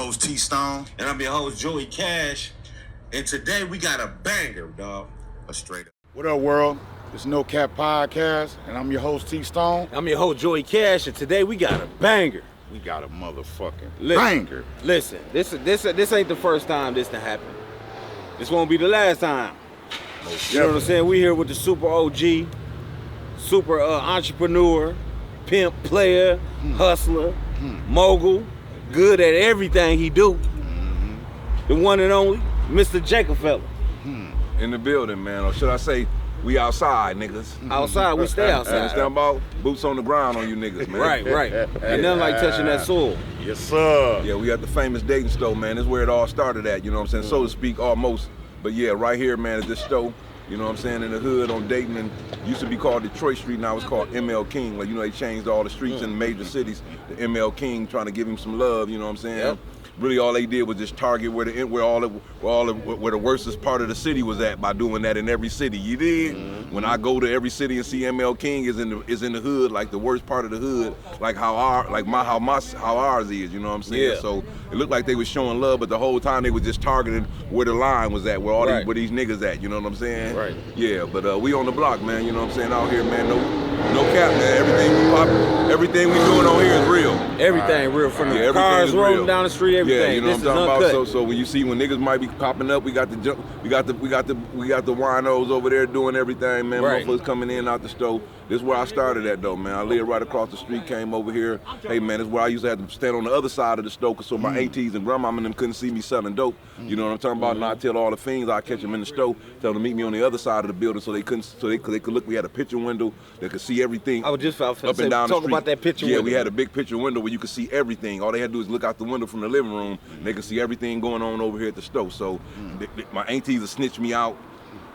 host T-Stone. And I'm your host Joey Cash. And today we got a banger, dog. A straight up. What up, world? It's No Cap Podcast, and I'm your host T-Stone. I'm your host Joey Cash, and today we got a banger. We got a motherfucking banger. Listen, this ain't the first time this to happen. This won't be the last time. You know what I'm saying? We here with the super OG, super entrepreneur, pimp, player, hustler, mogul, good at everything he do. The one and only Mr. JAKAFELLA. In the building, man, or should I say, we outside, niggas. Outside, we stay outside. Understand about boots on the ground on you niggas, man. Right. Ain't nothing like touching that soil. Yes, sir. Yeah, we at the famous dating store, man. This is where it all started at, you know what I'm saying? So to speak, almost. But yeah, right here, man, at this store, you know what I'm saying, in the hood on Dayton, and used to be called Detroit Street, now it's called ML King. Like, you know, they changed all the streets in the major cities to ML King, trying to give him some love, you know what I'm saying? Yep. Really all they did was just target where the worstest part of the city was at by doing that in every city. You did? When I go to every city and see ML King is in the hood, like the worst part of the hood, like how ours is, you know what I'm saying? Yeah. So it looked like they was showing love, but the whole time they was just targeting where the line was at, where these niggas at, you know what I'm saying? Right. Yeah, but we on the block, man, you know what I'm saying? Out here, man, no cap, man. Everything we doing on here is real. Everything real, from the everything cars is rolling real. down the street, everything. Yeah, you know this what I'm talking is about. uncut. So when you see when niggas might be popping up, we got the winos over there doing everything, man. Right. Motherfuckers coming in out the stove. This is where I started at though, man. I live right across the street, came over here. Hey man, this is where I used to have to stand on the other side of the stove, so my aunties and grandma and them couldn't see me selling dope. You know what I'm talking about? And I tell all the fiends, I catch them in the stove, tell them to meet me on the other side of the building so they could look. We had a picture window that could see everything. I was just up and down the talk street. about that picture Yeah, window. we had a big picture window where you could see everything. All they had to do is look out the window from the living room, and they could see everything going on over here at the stove. So my aunties would snitch me out.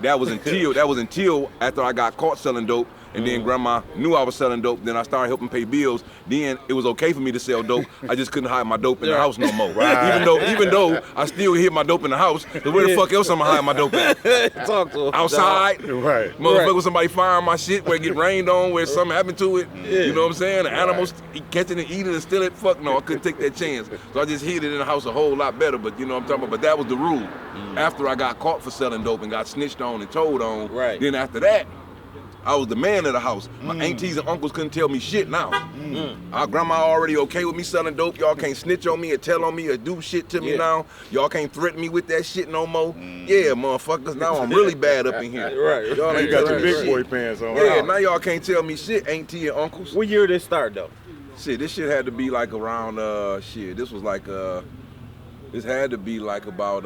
That was until after I got caught selling dope, and then grandma knew I was selling dope. Then I started helping pay bills. Then it was okay for me to sell dope. I just couldn't hide my dope in the house no more. Right. Even though I still hid my dope in the house. Cause where the fuck else am I hiding my dope at? Talk to him. Outside. Right. Motherfucker, somebody firing my shit where it get rained on, where something happened to it. You know what I'm saying? The animals catch it and eat it and steal it. Fuck no, I couldn't take that chance. So I just hid it in the house a whole lot better. But you know what I'm talking about? But that was the rule. After I got caught for selling dope and got snitched on and told on, then after that, I was the man of the house. My aunties and uncles couldn't tell me shit now. Our grandma already okay with me selling dope. Y'all can't snitch on me or tell on me or do shit to me now. Y'all can't threaten me with that shit no more. Yeah, motherfuckers, now I'm really bad up in here. Right. Y'all ain't got got your big boy pants on. Yeah, now y'all can't tell me shit, auntie and uncles. What year did this start though? Shit, this shit had to be like around, this was like, this had to be like about,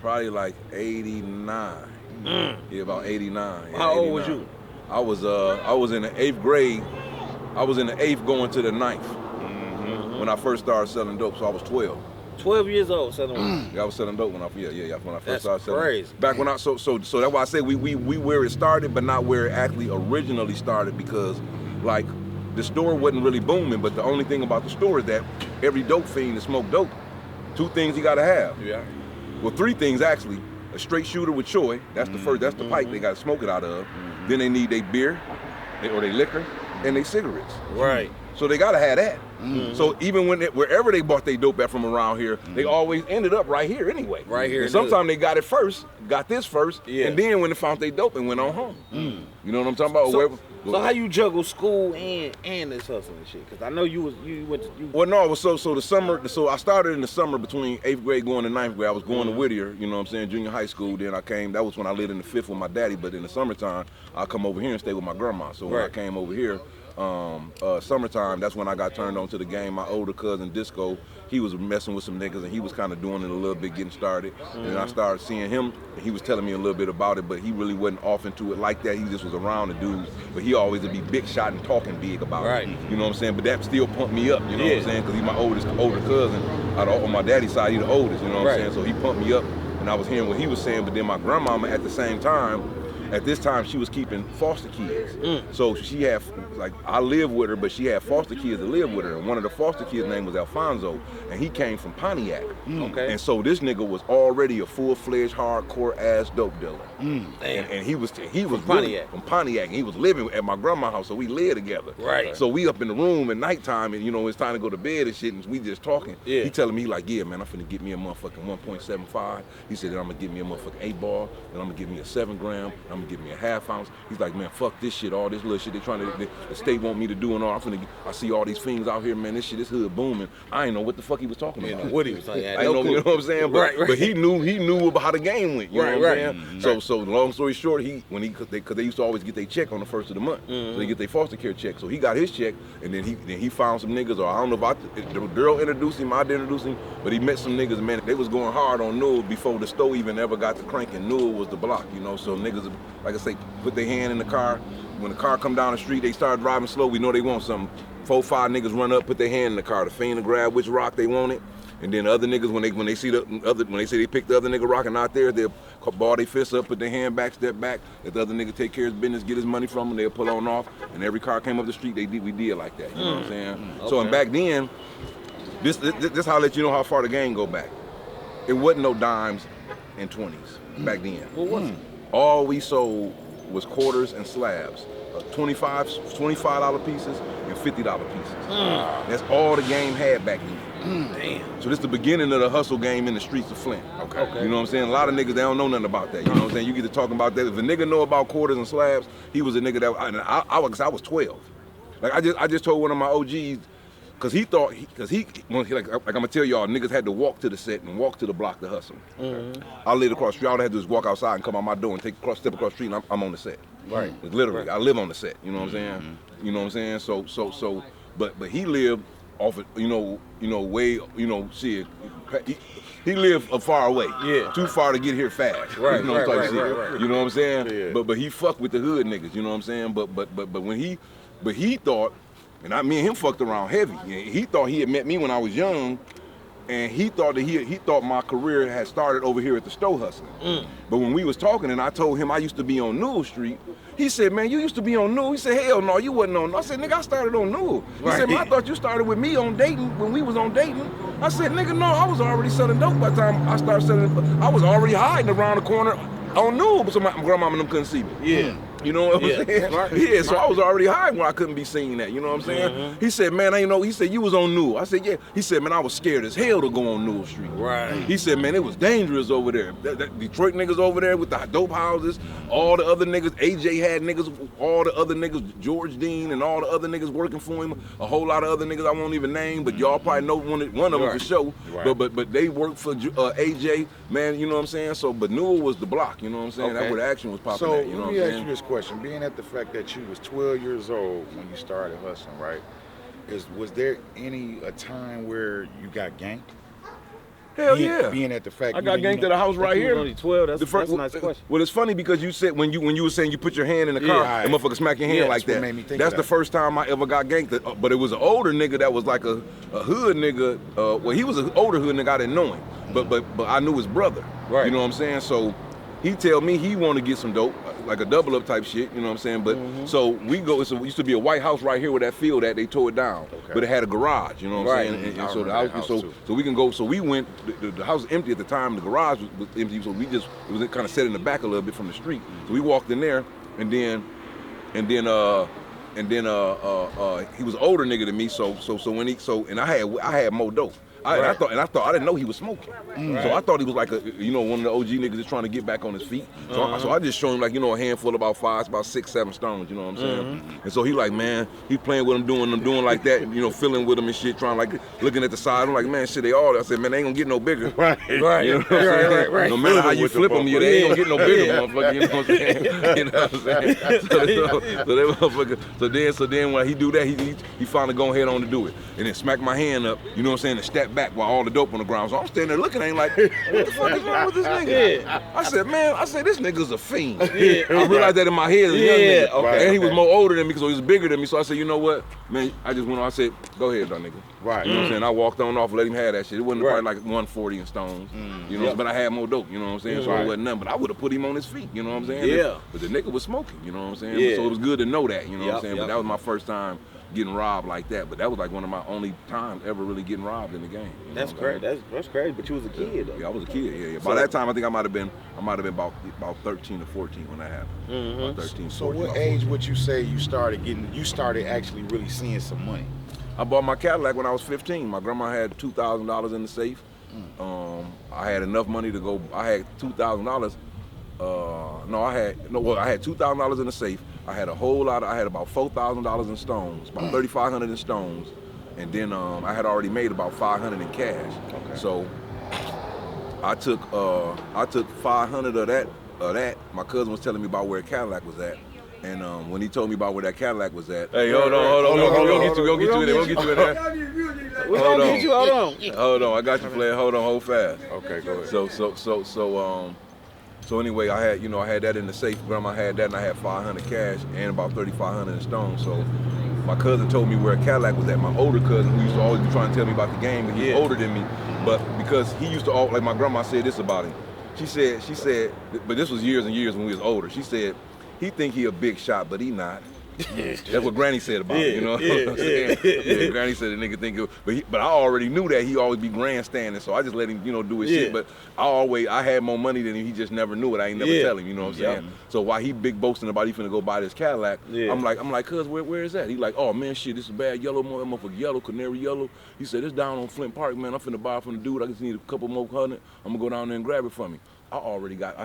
probably like 89. Yeah, about 89. Yeah, How old 89. was you? I was in the 8th grade. I was in the 8th going to the 9th when I first started selling dope, so I was 12. 12 years old, selling. Yeah, I was selling dope when I first That's started selling. crazy. Back when so that's why I say we where it started, but not where it actually originally started, because like the store wasn't really booming, but the only thing about the store is that every dope fiend that smoked dope, 2 things you gotta have. Yeah. Well, 3 things actually. A straight shooter with choy, that's the first, that's the pipe they gotta smoke it out of. Then they need their beer, or their liquor, and their cigarettes. Right. So they gotta have that. So even wherever they bought their dope at from around here, they always ended up right here anyway. Right here. And sometimes they got this first, Yeah. and then when they found their dope and went on home. You know what I'm talking about? So how you juggle school and this hustling and shit? Cause I know you went to. Well, no, so the summer, so I started in the summer between 8th grade going to 9th grade. I was going to Whittier, you know what I'm saying, junior high school. Then I came, that was when I lived in the 5th with my daddy, but in the summertime, I come over here and stay with my grandma. So when I came over here, summertime, that's when I got turned on to the game. My older cousin, Disco, he was messing with some niggas and he was kind of doing it a little bit, getting started. And then I started seeing him, and he was telling me a little bit about it, but he really wasn't off into it like that. He just was around the dudes, but he always would be big shot and talking big about it. You know what I'm saying? But that still pumped me up, you know what I'm saying? Because he's my older cousin. On my daddy's side, he's the oldest, you know what I'm saying? So he pumped me up, and I was hearing what he was saying, but then my grandmama at the same time, at this time she was keeping foster kids. So she had, like, I lived with her, but she had foster kids that lived with her. And one of the foster kids' name was Alfonso, and he came from Pontiac. Okay. And so this nigga was already a full-fledged, hardcore ass dope dealer. And he was from Pontiac. From Pontiac, and he was living at my grandma's house, so we lived together. Right. So we up in the room at nighttime, and you know it's time to go to bed and shit, and we just talking. Yeah. He telling me like, yeah, man, I'm finna get me a motherfucking 1.75. He said that I'm gonna get me a motherfucking 8-ball, then I'm gonna give me a 7 gram, I'm gonna give me a half ounce. He's like, man, fuck this shit, all this little shit they trying to, the state want me to do and all. I see all these fiends out here, man. This shit booming. I ain't know what the fuck he was talking about. What he was saying. I know, you know what I'm saying? But, but he knew about how the game went. You know what I'm saying? So long story short, cause they used to always get their check on the first of the month. So they get their foster care check. So he got his check, and then he found some niggas, or I don't know if the girl introduced him, I didn't introduce him, but he met some niggas, man. They was going hard on Newell before the store even ever got to cranking. Newell was the block, you know. So niggas, like I say, put their hand in the car. When the car come down the street, they start driving slow. We know they want something. 4 or 5 niggas run up, put their hand in the car. The fiend to grab which rock they wanted. And then the other niggas, when they see when they say they pick the other nigga rocking out there, they'll ball their fists up, put their hand back, step back. If the other nigga take care of his business, get his money from him, they'll pull on off. And every car came up the street, we did like that. You know what I'm saying? Okay. So and back then, this how I let you know how far the game go back. It wasn't no dimes and 20s back then. What was it? All we sold was quarters and slabs. $25 pieces and $50 pieces. That's all the game had back then. Damn. So this is the beginning of the hustle game in the streets of Flint. Okay. You know what I'm saying? A lot of niggas, they don't know nothing about that. You know what I'm saying? You get to talking about that. If a nigga know about quarters and slabs, he was a nigga that, I was 12. Like I just told one of my OGs, cause he thought, like I'm gonna tell y'all, niggas had to walk to the set and walk to the block to hustle. I lived across the street. All I had to do is walk outside and come out my door and step across the street, and I'm on the set. Right. Literally, I live on the set. You know what I'm saying? You know what I'm saying? So, but he lived off of, way, shit. He lived far away. Yeah. Too far to get here fast. Right. You know what I'm saying? Right. You know what I'm saying? Yeah. But he fucked with the hood niggas. You know what I'm saying? But when he thought. And me and him fucked around heavy. He thought he had met me when I was young, and he thought that he thought my career had started over here at the store hustling. But when we was talking, and I told him I used to be on Newell Street, he said, man, you used to be on Newell? He said, hell no, you wasn't on Newell. I said, nigga, I started on Newell. He said, man, I thought you started with me on Dayton when we was on Dayton. I said, nigga, no, I was already selling dope by the time I started selling. I was already hiding around the corner on Newell, so my grandmama and them couldn't see me. Yeah. You know what I'm saying? Yeah, so I was already high when I couldn't be seen that, you know what I'm saying? He said, man, he said, you was on Newell. I said, yeah. He said, man, I was scared as hell to go on Newell Street. Right. He said, man, it was dangerous over there. That Detroit niggas over there with the dope houses, all the other niggas, AJ had niggas, all the other niggas, George Dean and all the other niggas working for him, a whole lot of other niggas I won't even name, but y'all probably know one of them for sure. Right. But they worked for AJ, man, you know what I'm saying? So, but Newell was the block, you know what I'm saying? That's where the action was popping at, you know what I'm saying? So let me ask you this question, being at the fact that you was 12 years old when you started hustling, right? Was there a time where you got ganked? Hell yeah. Being at the fact I got ganked at a house right here. Only 12. That's a nice question. Well, it's funny because you said when you were saying you put your hand in the car, and motherfucker smack your hand like that. That's the first time I ever got ganked. But it was an older nigga that was like a hood nigga. Well, he was an older hood nigga. I didn't know him, but I knew his brother. Right. You know what I'm saying? So he tell me he want to get some dope, like a double up type shit, you know what I'm saying? But so we go, it used to be a white house right here where that field at, they tore it down. Okay. But it had a garage, you know what I'm saying? And so the house, so we can go, so we went, the house was empty at the time, the garage was empty, so it was kind of set in the back a little bit from the street. So we walked in there, and then he was an older nigga than me, so when I had more dope. I thought I didn't know he was smoking. So I thought he was like one of the OG niggas that's trying to get back on his feet. So I just showed him like, a handful about 5, about 6, 7 stones, you know what I'm saying? And so he like, man, he playing with him, doing like that, filling with him and shit, trying like looking at the side. I'm like, man, shit, they all. I said, man, they ain't gonna get no bigger. Right. You know what I'm saying? Right. No matter how you flip them, they ain't gonna get no bigger, motherfucker. You know what I'm saying? You know what I'm saying? So then when he do that, he finally go ahead on to do it, and then smack my hand up. You know what I'm saying? And step back while all the dope on the ground. So I'm standing there looking at him like, what the fuck is wrong with this nigga? Yeah. I said, man, this nigga's a fiend. Yeah. I realized that in my head as a young nigga. Okay. And he was more older than me, so he was bigger than me. So I said, you know what, man, I just went on, I said, go ahead, though, nigga. Right. You know what I'm saying? I walked on off, let him have that shit. It wasn't Right. probably like 140 in stones, you know, but I had more dope, you know what I'm saying? So it wasn't nothing, but I would have put him on his feet, you know what I'm saying? Yeah. But the nigga was smoking, you know what I'm saying? Yeah. So it was good to know that, you know what I'm Yep, saying? yep. But that was my first time getting robbed like that. But that was like one of my only times ever really getting robbed in the game. You know That's what I'm crazy. That's crazy. But you was a kid though. Yeah, I was a kid. Yeah. So- By that time, I think I might have been about 13 or 14 when that happened. About 13, So 14. what age would you say you started actually really seeing some money? I bought my Cadillac when I was 15. My grandma had $2,000 in the safe. I had enough money to go. I had $2,000. I had $2,000 in the safe. I had I had about $4,000 in stones, about $3,500 in stones, and then I had already made about $500 in cash. Okay. So I took 500 of that. My cousin was telling me about where Cadillac was at. And when he told me about where that Cadillac was at, hey, hold on, we'll get you in there. We're gonna get you. Hold on. Hold on, I got you, player. Hold fast. Okay, go ahead. So anyway, I had that in the safe. Grandma had that, and I had 500 cash and about 3,500 in stones. So my cousin told me where Cadillac was at. My older cousin, who used to always be trying to tell me about the game, and he's older than me, but because he used to like my grandma said this about him. She said, but this was years and years when we was older. She said, he think he a big shot, but he not. That's what Granny said about him, you know what I'm saying? Yeah, Granny said the nigga think it, but I already knew that he always be grandstanding, so I just let him, do his shit. But I had more money than him, he just never knew it. I ain't never tell him, you know what I'm saying? So while he big boasting about he finna go buy this Cadillac, I'm like, cuz where is that? He like, oh man, shit, this is bad yellow, motherfucker yellow, canary yellow. He said, it's down on Flint Park, man. I'm finna buy it from the dude. I just need a couple more hundred. I'm gonna go down there and grab it from him. I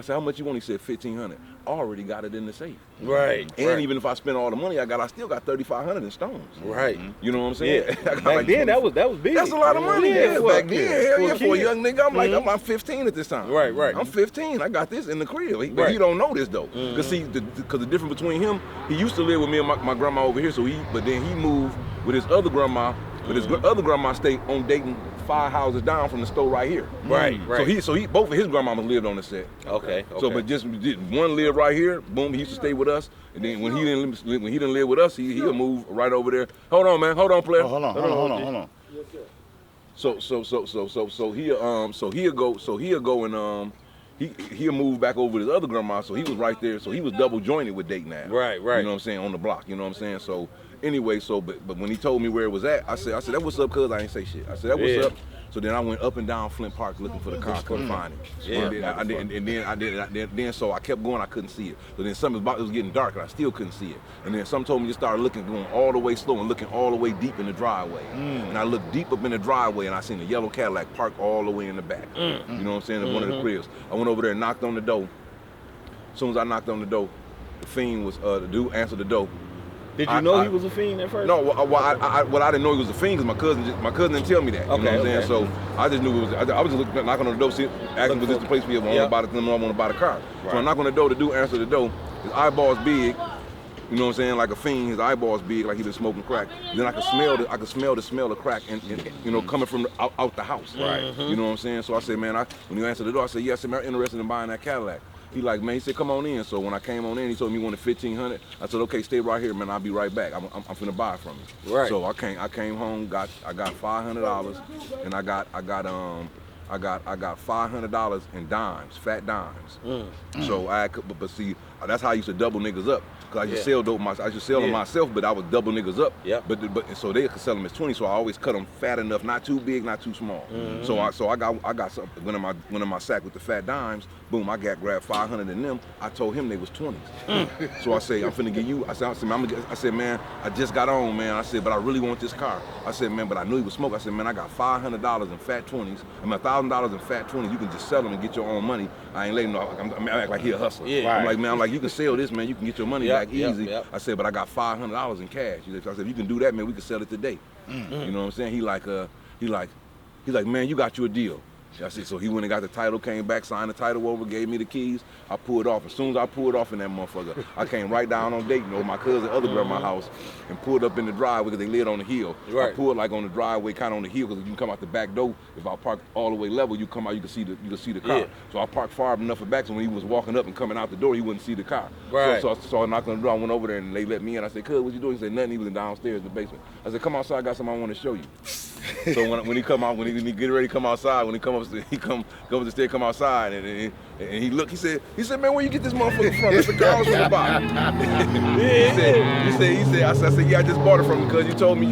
said, how much you want? He said, 1,500. I already got it in the safe. Right. And even if I spend all the money I still got 3,500 in stones. Right. You know what I'm saying? Yeah. Back then, that was big. That's a lot of money. Yeah, back then, hell yeah, for a kid. young nigga, I'm 15 at this time. Right. I'm 15. I got this in the crib. But he don't know this though. Cause see, because the difference between him, he used to live with me and my grandma over here. But then he moved with his other grandma. But his other grandma stayed on Dayton 5 houses down from the store right here. Right. So he both of his grandmamas lived on the set. Okay. So, but just one lived right here. Boom, he used to stay with us. And then when he didn't live with us, he'll move right over there. Hold on, man. Hold on, player. Oh, hold on. He'll go and he'll move back over to his other grandma. So he was right there. So he was double jointed with Dayton now. Right. You know what I'm saying, on the block. You know what I'm saying. So anyway, but when he told me where it was at, I said that what's up, cuz I ain't say shit. I said that what's up. So then I went up and down Flint Park looking for the car, couldn't find it. Then so I kept going, I couldn't see it. So then it was getting dark and I still couldn't see it. And then some told me to start looking, going all the way slow and looking all the way deep in the driveway. And I looked deep up in the driveway and I seen a yellow Cadillac parked all the way in the back. You know what I'm saying? In one of the cribs. I went over there and knocked on the door. As soon as I knocked on the door, the fiend was, the dude answered the door. Did you know he was a fiend at first? No, I didn't know he was a fiend because my cousin didn't tell me that. You know what I'm saying? So I just knew it was. I was just knocking on the door, asking was this the place we want to buy the car. Right. So I knock on the door. The dude answered the door. His eyeballs big. You know what I'm saying? Like a fiend. His eyeballs big, like he been smoking crack. Then I could smell the smell of crack, and coming from out the house. Right. You know what I'm saying? So I said, man, when you answered the door, I said, yes, I'm interested in buying that Cadillac. He like, man, he said, come on in. So when I came on in, he told me he wanted 1,500. I said, okay, stay right here, man. I'll be right back. I'm finna buy it from you. Right. So I came home, I got $500, and I got $500 in dimes, fat dimes. So but see, that's how I used to double niggas up. Cause I used to sell dope I used to sell them myself, but I was double niggas up. Yeah. But so they could sell them as 20. So I always cut them fat enough, not too big, not too small. So I got something. One of my sack with the fat dimes. Boom, I grabbed 500 in them. I told him they was 20s. So I say, I'm finna give you. I said, man, I just got on, man. I said, but I really want this car. I said, man, but I knew he was smoking. I said, man, I got $500 in fat 20s. I mean, $1,000 in fat 20s. You can just sell them and get your own money. I ain't letting him know. I act like he a hustler. Yeah. I'm like, man, you can sell this, man. You can get your money back easy. Yep. I said, but I got $500 in cash. I said, if you can do that, man, we can sell it today. You know what I'm saying? He like, man, you got you a deal. I said, so he went and got the title, came back, signed the title over, gave me the keys. I pulled off. As soon as I pulled off in that motherfucker, I came right down on Dayton over my cousin, other grandma's house, and pulled up in the driveway because they lived on the hill. Right. I pulled like on the driveway, kind of on the hill, because you can come out the back door. If I park all the way level, you come out, you can see the car. Yeah. So I parked far enough back so when he was walking up and coming out the door, he wouldn't see the car. Right. So I knocked on the door. I went over there and they let me in. I said, "Cuz, what you doing?" He said, "Nothing." He was downstairs in the basement. I said, "Come outside. I got something I want to show you." So when he come out, when he get ready to come outside, when he come up the stairs, come outside, and he looked. He said, "Man, where you get this motherfucker from? It's a car's from the bottom." He said, I said, "Yeah, I just bought it from him because you told me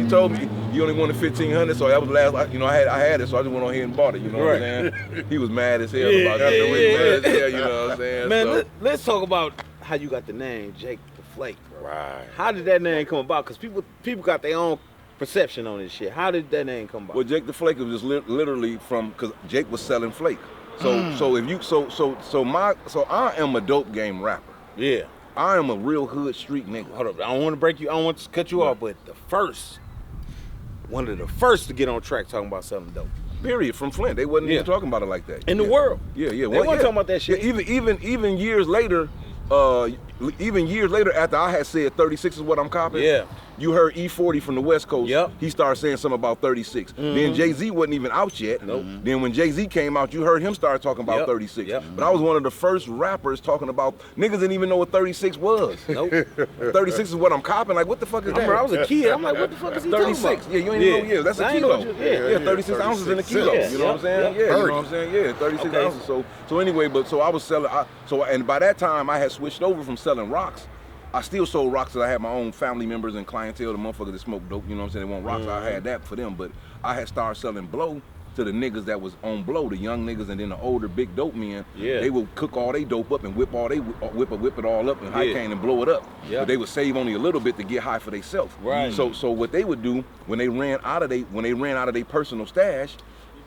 you only wanted 1,500, so that was last. I had it, so I just went on ahead and bought it. You know what I'm saying?" He was mad as hell about that. Mad as hell, you know what I'm saying? Man, So, let's talk about how you got the name Jake the Flake, bro. Right. How did that name come about? Because people got their own perception on this shit. How did that name come about? well, Jake the Flake was just literally from because Jake was selling flake. So if you so I am a dope game rapper. Yeah. I am a real hood street nigga. Hold up. I don't want to break you. I don't want to cut you off, but one of the first to get on track talking about something dope. Period. From Flint, they wasn't even talking about it like that. In the world. Yeah. They weren't talking about that shit. Yeah, even years later, after I had said 36 is what I'm copying. Yeah. You heard E40 from the West Coast. Yep. He started saying something about 36. Then Jay-Z wasn't even out yet. Nope. Then when Jay-Z came out, you heard him start talking about 36. Yep. But I was one of the first rappers talking about niggas didn't even know what 36 was. Nope. 36 is what I'm copying. Like, what the fuck is I that? remember I was a kid. I'm like, what the fuck is he talking 36. about? Yeah, you ain't even know. Yeah, that's a I ain't know kilo. what you- Yeah, 36 ounces in a kilo. Yeah. You know what I'm saying? Yeah. Yeah, you know what I'm saying? Yeah, 36 Okay. ounces. So anyway, so I was selling. And by that time I had switched over from selling rocks. I still sold rocks because I had my own family members and clientele, the motherfuckers that smoke dope, you know what I'm saying? They want rocks, I had that for them, but I had started selling blow to the niggas that was on blow, the young niggas and then the older big dope men. Yeah. They would cook all they dope up and whip it all up and high Yeah. cane and blow it up. Yeah. But they would save only a little bit to get high for themselves. Right. So what they would do when they ran out of their personal stash,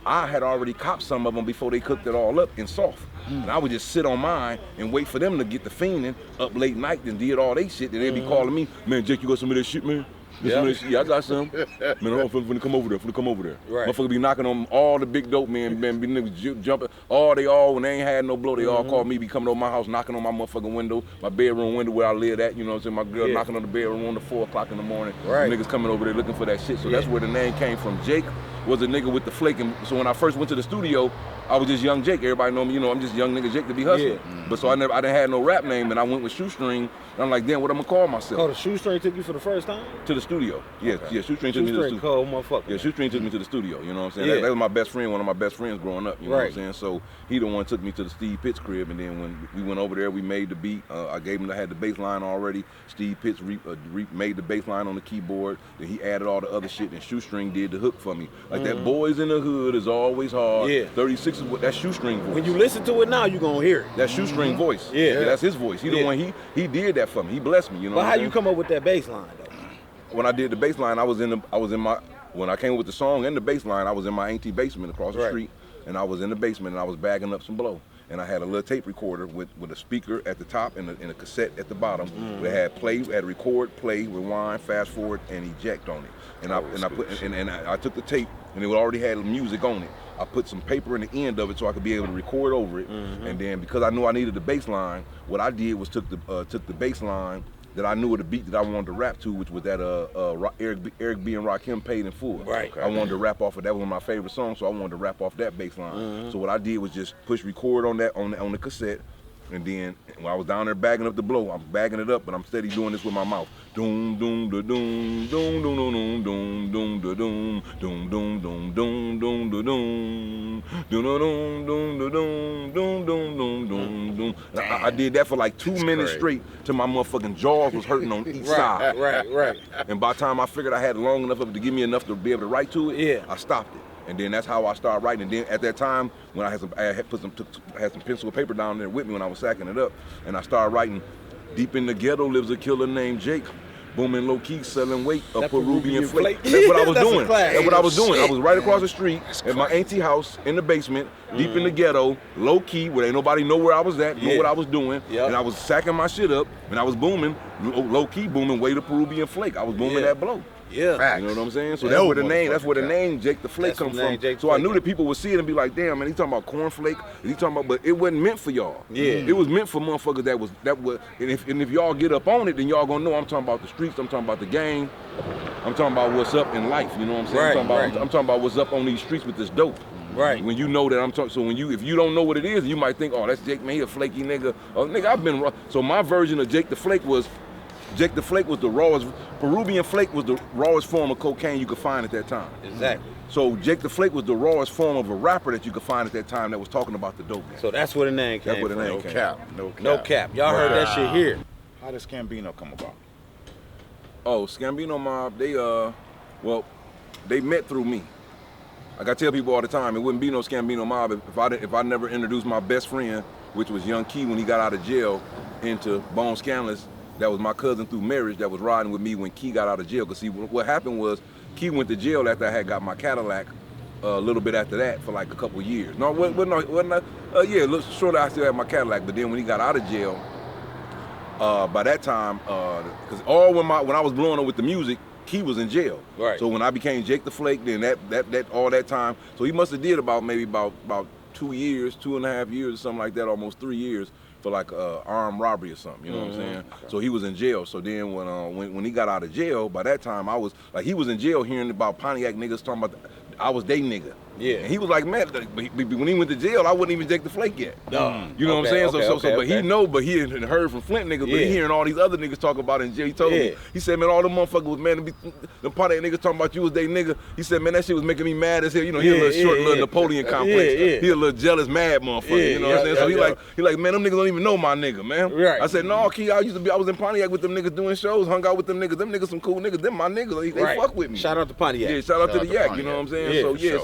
I had already copped some of them before they cooked it all up in soft. And I would just sit on mine and wait for them to get the fiending up late night and did all they shit. And they'd be calling me, "Man, Jake, you got some of that shit, man?" Yeah. Yeah, I got some. Man, I'm finna come over there. Right. Motherfucker be knocking on all the big dope men, be niggas jumping. When they ain't had no blow, they all called me, be coming over my house, knocking on my motherfucking window, my bedroom window where I live at, you know what I'm saying? My girl knocking on the bedroom window 4 o'clock in the morning. Right. Niggas coming over there looking for that shit. So that's where the name came from. Jake was a nigga with the flake. And so when I first went to the studio, I was just young Jake. Everybody know me, you know, I'm just young nigga Jake to be hustling. Yeah. But so I didn't have no rap name, and I went with Shoestring. And I'm like, damn, what I'm gonna call myself? Oh, the shoestring took you for the first time? To the studio. Yeah, Okay. yeah, Shoestring took me to the Shoestring studio. cold motherfucker. Yeah, Shoestring took me to the studio, you know what I'm saying? Yeah. That was my best friend, one of my best friends growing up, you know what I'm Right. saying? So he the one took me to the Steve Pitts crib, and then when we went over there, we made the beat. I had the bass line already. Steve Pitts made the bass line on the keyboard, then he added all the other shit, and Shoestring did the hook for me. Like that Boys in the Hood is always hard. Yeah. 36 is what that Shoestring voice. When you listen to it now, you gonna hear it. That Shoestring voice. Yeah. That's his voice. He the Yeah. one, he did that for me. He blessed me, you know But what how I'm you saying? come up with that bass line though? When I did the bass line, when I came up with the song and the bass line, I was in my auntie basement across the Right. street, and I was in the basement and I was bagging up some blow. And I had a little tape recorder with a speaker at the top and a cassette at the bottom. That had record, play, rewind, fast forward, and eject on it. And I took the tape and it already had music on it. I put some paper in the end of it so I could be able to record over it. And then because I knew I needed the bass line, what I did was took the bass line that I knew of the beat that I wanted to rap to, which was that Eric B and Rakim Paid in Full. Right. I wanted to rap off of that. Was one of my favorite songs, so I wanted to rap off that bass line. So what I did was just push record on that on the cassette, and then when I was down there bagging up the blow, I'm bagging it up, but I'm steady doing this with my mouth. Doom doom da doom doom doom doom doom doom da doom doom doom doom doom doom da doom doom doom doom da doom doom doom doom doom doom. I did that for like 2 minutes crazy. straight till my motherfucking jaws was hurting on each side. Right. And by the time I figured I had long enough of it to give me enough to be able to write to it, Yeah. I stopped it. And then that's how I started writing. And then at that time, when I had some pencil and paper down there with me when I was sacking it up, and I started writing, "Deep in the ghetto lives a killer named Jake, booming low key, selling weight, a That Peruvian flake." flake. That's what I was That's a doing. class. That's what I was doing. I was right across the Shit. street That's at my crazy. auntie house in the basement, deep in the ghetto, low key, where ain't nobody know where I was at, know Yeah. what I was doing, Yep. and I was sacking my shit up, and I was booming, low key booming, weight of Peruvian flake. I was booming Yeah. that blow. Yeah. Facts. You know what I'm saying? So Yeah, that's where the name, motherfucking that's where the cap. name Jake the Flake That's comes the name from. Jake the So I Flake knew came that people would see it and be like, damn, man, he talking about cornflake. He talking about, but it wasn't meant for y'all. Yeah. It was meant for motherfuckers that was, and if y'all get up on it, then y'all gonna know I'm talking about the streets. I'm talking about the game. I'm talking about what's up in life. You know what I'm saying? Right, I'm talking about what's up on these streets with this dope. Right. When you know that I'm talking, so if you don't know what it is, you might think, oh, that's Jake, man, he a flaky nigga. Oh, nigga, I've been. So my version of Jake the Flake was the rawest. Peruvian flake was the rawest form of cocaine you could find at that time. Exactly. So Jake the Flake was the rawest form of a rapper that you could find at that time that was talking about the dope game. So that's where the name came That's where the from. name No came cap. No cap. No cap. Y'all heard that shit here. How does Scambino come about? Oh, Scambino Mob, they met through me. Like I tell people all the time, it wouldn't be no Scambino Mob if I never introduced my best friend, which was Young Key when he got out of jail, into Bone Scandalous. That was my cousin through marriage that was riding with me when Key got out of jail. Cause see, what happened was Key went to jail after I had got my Cadillac. A little bit after that for like a couple of years. No, shortly I still had my Cadillac, but then when he got out of jail, by that time, because when I was blowing up with the music, Key was in jail. Right. So when I became Jake the Flake, then that all that time, so he must have did about 2 years, 2.5 years or something like that, almost 3 years for like armed robbery or something. You know what I'm saying? Okay. So he was in jail. So then when he got out of jail, by that time I was like, he was in jail hearing about Pontiac niggas talking about I was they nigga. Yeah. And he was like, man, when he went to jail, I wasn't even Jake the Flake yet. No. You know what I'm saying? Okay. He had heard from Flint niggas, but he Yeah. hearing all these other niggas talk about it in jail. He told me, he said, man, all the motherfuckers was, man, the Pontiac niggas talking about you was they nigga. He said, man, that shit was making me mad as hell. You know, he a little short, little Napoleon complex. He a little jealous, mad motherfucker. You know what I'm saying? So he like, man, them niggas don't even know my nigga, man. Right. I said, no, Key, I was in Pontiac with them niggas doing shows, hung out with them niggas. Them niggas some cool niggas. Them my niggas. They fuck with me. Shout out to Pontiac. Yeah, shout out to the Yak, you know what I'm saying?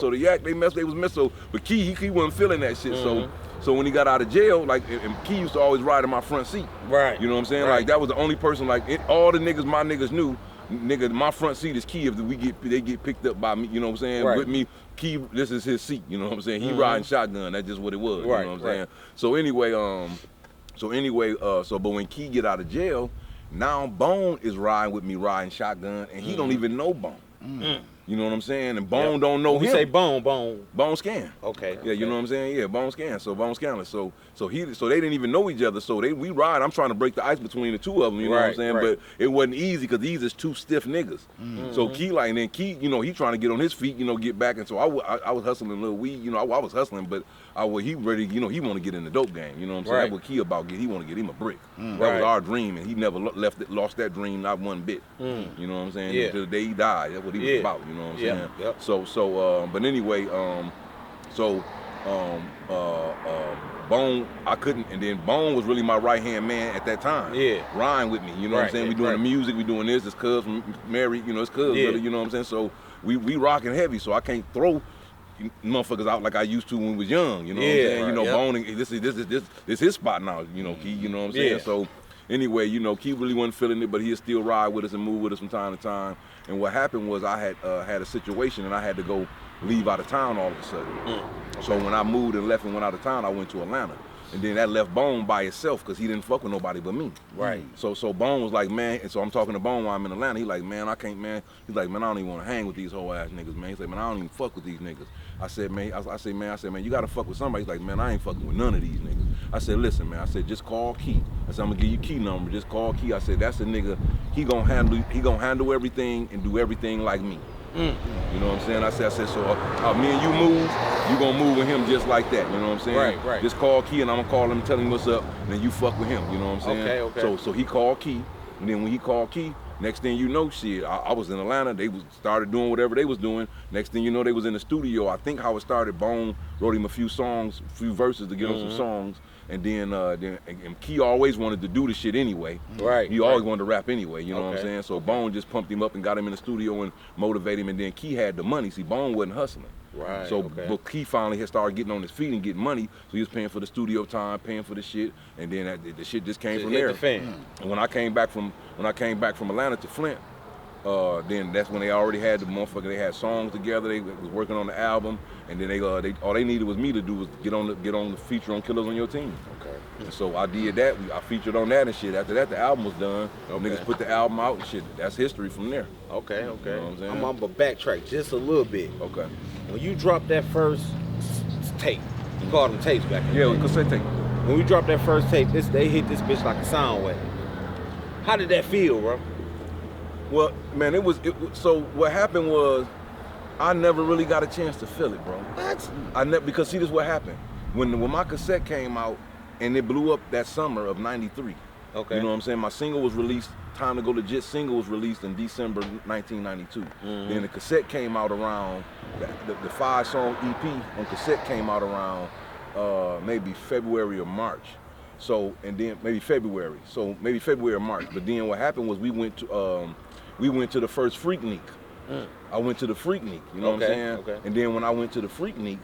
So the Yak, they was messed. But Key, he wasn't feeling that shit. So when he got out of jail, like, and Key used to always ride in my front seat. Right. You know what I'm saying? Right. Like, that was the only person, like, all the niggas, my niggas knew, nigga, my front seat is Key if they get picked up by me, you know what I'm saying? Right. With me, Key, this is his seat, you know what I'm saying? He riding shotgun, that's just what it was, Right, you know what I'm saying? So anyway, but when Key get out of jail, now Bone is riding with me, riding shotgun, and he don't even know Bone. You know what I'm saying? And Bone don't know him. We say Bone. Bone Scan. Okay. Yeah, you know what I'm saying? Yeah, Bone Scan. So Bone Scanner. So they didn't even know each other. So we ride. I'm trying to break the ice between the two of them. You know what I'm saying? Right. But it wasn't easy because these is two stiff niggas. So Key like, and then Key, you know, he trying to get on his feet, you know, get back. And so I was hustling a little weed. You know, I was hustling, but he ready. You know, he want to get in the dope game. You know what I'm saying? That's what Key about. He want to get him a brick. That was our dream, and he never lost that dream not one bit. You know what I'm saying? Yeah. Until the day he died. That's what he was about. You know what I'm saying? Yep. But anyway, Bone, I couldn't, and then Bone was really my right-hand man at that time. Yeah. Riding with me, you know what I'm saying? We doing the music, we doing this cuz married, you know, it's cuz really, you know what I'm saying? So we rocking heavy, so I can't throw motherfuckers out like I used to when we was young, you know what I'm saying? You know, Bone, this is his spot now, you know, Key, you know what I'm saying? So anyway, you know, Key really wasn't feeling it, but he'd still ride with us and move with us from time to time. And what happened was I had a situation and I had to go leave out of town all of a sudden. So when I moved and left and went out of town, I went to Atlanta. And then that left Bone by himself because he didn't fuck with nobody but me. Right. So Bone was like, man, and so I'm talking to Bone while I'm in Atlanta. He like, man, I can't, man. He's like, man, I don't even want to hang with these whole ass niggas, man. He's like, man, I don't even fuck with these niggas. I said, man, you gotta fuck with somebody. He's like, man, I ain't fucking with none of these niggas. I said, listen, man, I said, just call Key. I said, I'm gonna give you Key number, just call Key. I said, that's the nigga, he gonna handle everything and do everything like me. You know what I'm saying? I said, so me and you move, you gonna move with him just like that, you know what I'm saying? Right. Just call Key and I'm gonna call him and tell him what's up, and then you fuck with him, you know what I'm saying? Okay. So he called Key, and then when he called Key, next thing you know, shit, I was in Atlanta, they started doing whatever they was doing. Next thing you know, they was in the studio. I think how it started, Bone wrote him a few songs, a few verses to get him some songs. And then Key always wanted to do the shit anyway. Right. He always wanted to rap anyway, you know what I'm saying? So Bone just pumped him up and got him in the studio and motivated him. And then Key had the money. See, Bone wasn't hustling. Right. So but Key finally had started getting on his feet and getting money. So he was paying for the studio time, paying for the shit, and then the shit just came from there. And when I came back from Atlanta to Flint, Then that's when they already had the motherfucker. They had songs together. They was working on the album, and then they all they needed was me to do was get on the feature on Killers on Your Team. Okay. And so I did that. I featured on that and shit. After that, the album was done. Okay. Niggas put the album out and shit. That's history from there. Okay. You know what I'm saying? I'm gonna backtrack just a little bit. Okay. When you dropped that first tape, you called them tapes back in the Yeah, day. cassette tape. When we dropped that first tape, they hit this bitch like a sound wave. How did that feel, bro? Well, man, so what happened was I never really got a chance to feel it, bro. What? Because see, this is what happened. When my cassette came out and it blew up that summer of '93. Okay. You know what I'm saying? My single was released, Time to Go Legit single was released in December 1992. Then the cassette came out around, the 5-song EP on cassette came out around maybe February or March. So, and then maybe February. So maybe February or March. But then what happened was we went to the first Freaknik. I went to the Freaknik, you know what I'm saying? Okay. And then when I went to the Freaknik,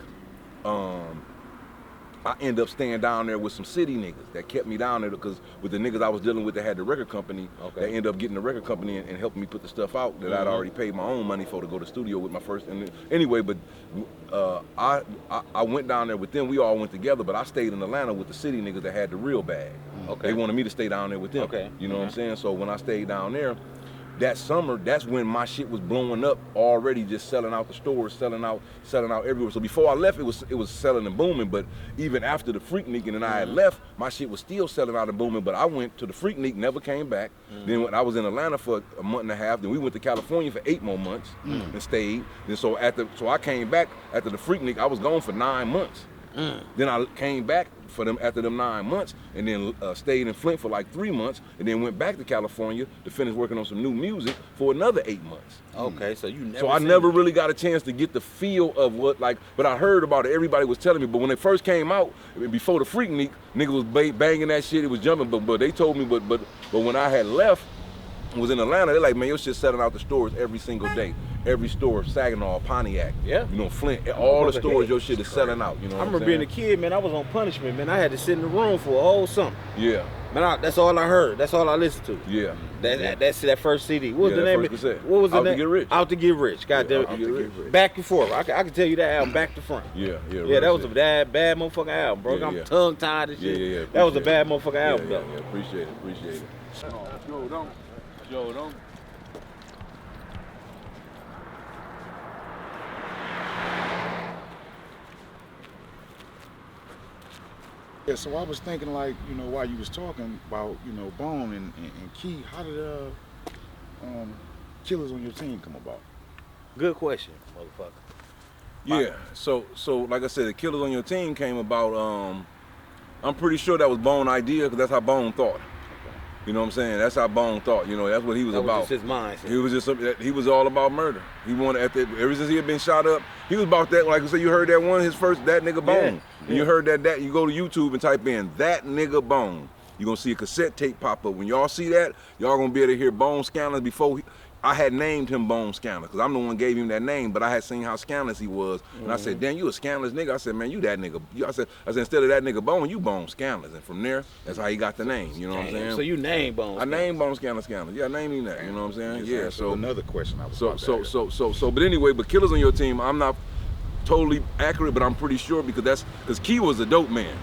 I ended up staying down there with some city niggas that kept me down there because with the niggas I was dealing with that had the record company, they ended up getting the record company and helping me put the stuff out that I'd already paid my own money for to go to the studio with my first. And anyway, but I went down there with them. We all went together, but I stayed in Atlanta with the city niggas that had the real bag. Okay. They wanted me to stay down there with them. Okay. You know what I'm saying? So when I stayed down there, that summer, that's when my shit was blowing up already, just selling out the stores, selling out everywhere. So before I left, it was selling and booming. But even after the Freaknik and then I had left, my shit was still selling out and booming. But I went to the Freaknik, never came back. Then when I was in Atlanta for a month and a half, then we went to California for 8 more months and stayed. Then so I came back after the Freaknik. I was gone for 9 months. Then I came back for them after them 9 months, and then stayed in Flint for like 3 months, and then went back to California to finish working on some new music for another 8 months. Okay, so you never. So I never really got a chance to get the feel of what but I heard about it. Everybody was telling me. But when it first came out, before the Freaknik, niggas was banging that shit. It was jumping. But they told me. But when I had left, was in Atlanta, they're like, man, your shit's selling out the stores every single day. Every store, Saginaw, Pontiac, you know, Flint, all the stores, your shit is selling out. You know, I remember being a kid, man. I was on punishment, man. I had to sit in the room for a whole summer. Yeah. Man, that's all I heard. That's all I listened to. Yeah. That's that first CD. What was the name? What was the name? Out to Get Rich. Out to Get Rich. God damn it. Out to Get Rich. Back and forth. I can tell you that album back to front. Yeah. Yeah, that was a bad motherfucking album, bro. I'm tongue tied and shit. Yeah. That was a bad motherfucking album, though. Yeah. Appreciate it. Joe, don't. Yeah, so I was thinking, like, you know, while you was talking about, you know, Bone and Key, how did Killers on Your Team come about? Good question, motherfucker. Yeah, so like I said, the Killers on Your Team came about, I'm pretty sure that was Bone's idea, because that's how Bone thought. You know what I'm saying? That's how Bone thought. You know, that's what he was about. That was just his mindset. He was all about murder. He wanted ever since he had been shot up, he was about that. Like I said, you heard that one, his first That Nigga Bone. Yeah. And you heard that. You go to YouTube and type in That Nigga Bone. You're gonna see a cassette tape pop up. When y'all see that, y'all gonna be able to hear Bone Scandalous before. I had named him Bone Scandalous because I'm the one who gave him that name, but I had seen how scandalous he was. And I said, damn, you a scandalous nigga. I said, man, you that nigga. I said, instead of That Nigga Bone, you Bone Scandalous. And from there, that's how he got the name. You know what I'm saying? So you named Bone Scandalous. I named Bone Scandalous. Yeah, I named him that. You know what I'm saying? Yeah. So another question I was about to ask. But anyway, but Killers on Your Team, I'm not totally accurate, but I'm pretty sure because Key was a dope man.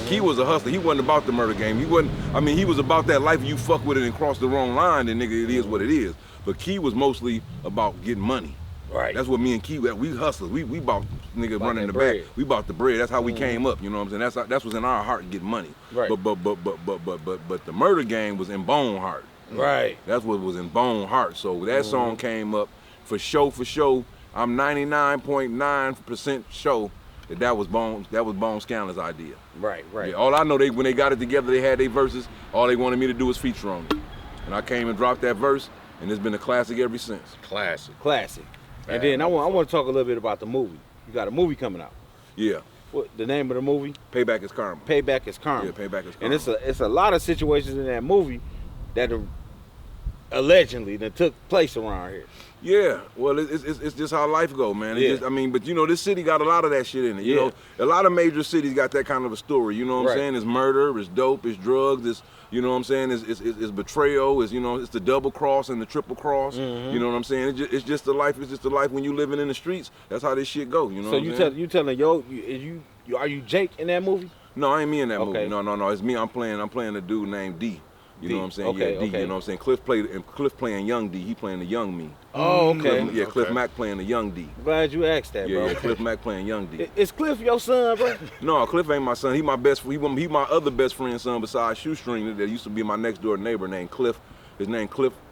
Key was a hustler. He wasn't about the murder game. He was about that life. You fuck with it and cross the wrong line, then nigga, it is what it is. But Key was mostly about getting money. Right. That's what me and Key, we hustlers. We bought nigga running the back. We bought the bread. That's how we came up. You know what I'm saying? That's what's in our heart, getting money. Right. But the murder game was in Bone Heart. Right. That's what was in Bone Heart. So that song came up for show. I'm 99.9% sure that was Bone Scandalous' idea. Right. Yeah, all I know, when they got it together, they had their verses. All they wanted me to do was feature on it. And I came and dropped that verse, and it's been a classic ever since. Classic. And then I want to talk a little bit about the movie. You got a movie coming out. Yeah. What the name of the movie? Payback is Karma. Payback is Karma. Yeah, Payback is Karma. And it's a lot of situations in that movie that are allegedly that took place around here. Yeah, well, it's just how life go, man. Yeah. Just, I mean, but you know, this city got a lot of that shit in it. You Yeah. know, a lot of major cities got that kind of a story. You know what I'm Right. saying? It's murder, it's dope, it's drugs, it's, you know what I'm saying? It's betrayal, it's, you know, it's the double cross and the triple cross. Mm-hmm. You know what I'm saying? It's just the life. It's just the life when you living in the streets. That's how this shit go. You know. So what I'm saying? you telling are you Jake in that movie? No, I ain't me in that Okay. movie. No. It's me. I'm playing a dude named D. You D. know what I'm saying? Okay, yeah, D. okay. You know what I'm saying? Cliff playing young D. He playing the young me. Oh, okay. Cliff Mack playing the young D. Glad you asked that, bro. Yeah, Cliff Mack playing young D. Is Cliff your son, bro? No, Cliff ain't my son. He my best. He my other best friend's son besides Shoestring. That used to be my next door neighbor named Cliff. His name Clifford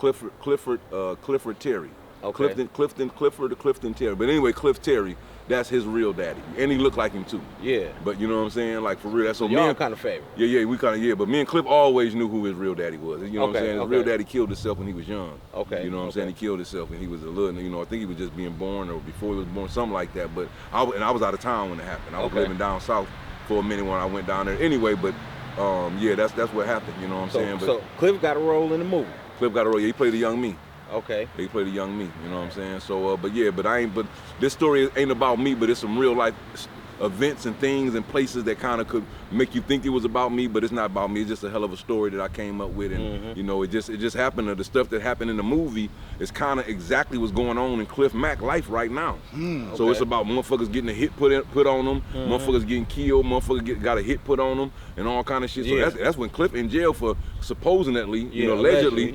Terry. Okay. Clifton Terry. But anyway, Cliff Terry. That's his real daddy, and he looked like him too. Yeah. But you know what I'm saying? Like for real. That's so Y'all kind of favorite. Yeah, we kind of, but me and Cliff always knew who his real daddy was. You know what I'm saying? His real daddy killed himself when he was young. Okay. You know what I'm saying? He killed himself when he was a little, you know, I think he was just being born or before he was born, something like that. But I was out of town when it happened. I was living down south for a minute when I went down there. Anyway, but yeah, that's what happened. You know what I'm saying? But So Cliff got a role in the movie. Cliff got a role. Yeah, he played the young me. Okay. He played a young me, you know what I'm saying? So, but this story ain't about me, but it's some real life events and things and places that kind of could make you think it was about me, but it's not about me. It's just a hell of a story that I came up with, and you know, it just happened. The stuff that happened in the movie is kind of exactly what's going on in Cliff Mack life right now. So it's about motherfuckers getting a hit put on them, motherfuckers getting killed, motherfuckers got a hit put on them, and all kind of shit. So that's when Cliff in jail for supposedly, you know, allegedly,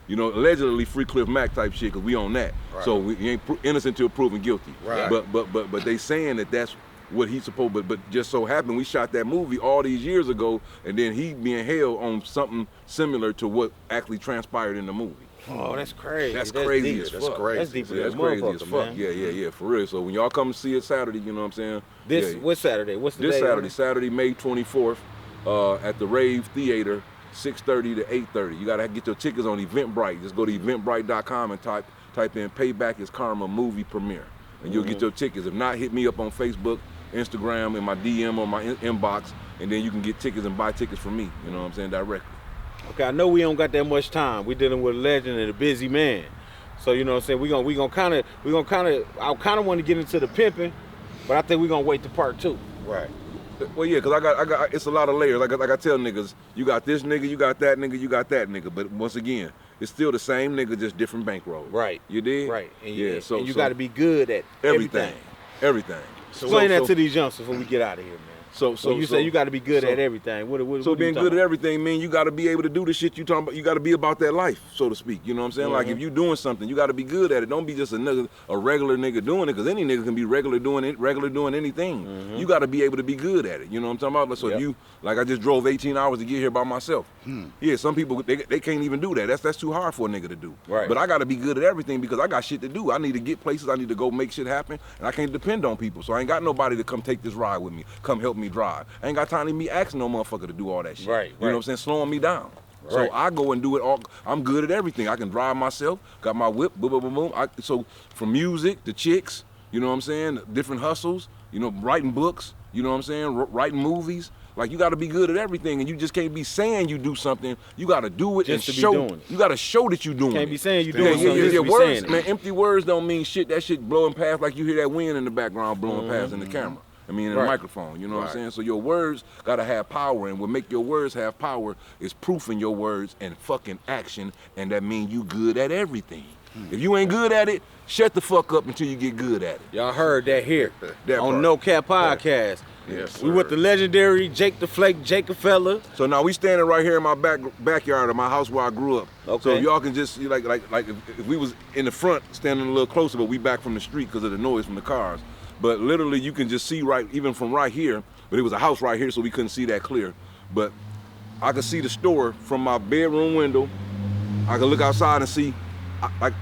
you know, allegedly free Cliff Mack type shit, because we on that. Right. So we ain't innocent till proven guilty. Right. But they saying that that's what he supposed, but just so happened we shot that movie all these years ago, and then he being held on something similar to what actually transpired in the movie. Oh, that's crazy. That's crazy deep as as fuck. crazy. That's deeper That's than crazy as motherfucker, fuck. man. Yeah, for real. So when y'all come see it Saturday, you know what I'm saying? What's Saturday? What's the This day? Saturday, May 24th, at the Rave Theater, 6:30 to 8:30. You gotta get your tickets on Eventbrite. Just go to eventbrite.com and type in "Payback is Karma" movie premiere, and you'll get your tickets. If not, hit me up on Facebook, Instagram, in my DM or my inbox, and then you can get tickets and buy tickets from me. You know what I'm saying, directly. Okay, I know we don't got that much time. We dealing with a legend and a busy man. So you know what I'm saying, we gonna kinda I kinda want to get into the pimping, but I think we're gonna wait to part 2. Right. Well, yeah, cause I got it's a lot of layers. Like I tell niggas, you got this nigga, you got that nigga, you got that nigga. But once again, it's still the same nigga, just different bankroll. Right. You did? Right. And yeah. you, So and you got to be good at everything. Everything. Explain that to these youngsters when we get out of here, man. So you say you got to be good at everything. What so being good at everything mean you got to be able to do the shit you talking about. You got to be about that life, so to speak. You know what I'm saying? Like if you doing something, you got to be good at it. Don't be just a regular nigga doing it, because any nigga can be regular doing anything. You got to be able to be good at it. You know what I'm talking about? So if you, like I just drove 18 hours to get here by myself. Yeah, some people they can't even do that. That's too hard for a nigga to do. Right. But I got to be good at everything because I got shit to do. I need to get places. I need to go make shit happen, and I can't depend on people. So I ain't got nobody to come take this ride with me, come help me drive. I ain't got time to be asking no motherfucker to do all that shit. Right. You know what I'm saying? Slowing me down. Right. So I go and do it all. I'm good at everything. I can drive myself, got my whip, boom, boom, boom, boom. So from music to chicks, you know what I'm saying? Different hustles, you know, writing books, you know what I'm saying? Writing movies. Like you got to be good at everything, and you just can't be saying you do something. You got to do it Just and to be show. doing it. You got to show that you doing it. Can't be saying you doing something. Yeah. Just be Words, saying man. it. Empty words don't mean shit. That shit blowing past like you hear that wind in the background blowing past in the camera. I mean, in the microphone, you know what I'm saying? So your words gotta have power, and what make your words have power is proof in your words and fucking action, and that means you good at everything. If you ain't good at it, shut the fuck up until you get good at it. Y'all heard that here That on part. No Cap Podcast. Yes, We with the legendary Jake the Flake, JAKAFELLA. So now we standing right here in my backyard of my house where I grew up. Okay. So y'all can just like if we was in the front standing a little closer, but we back from the street because of the noise from the cars. But literally you can just see right even from right here. But it was a house right here, so we couldn't see that clear. But I could see the store from my bedroom window. I could look outside and see.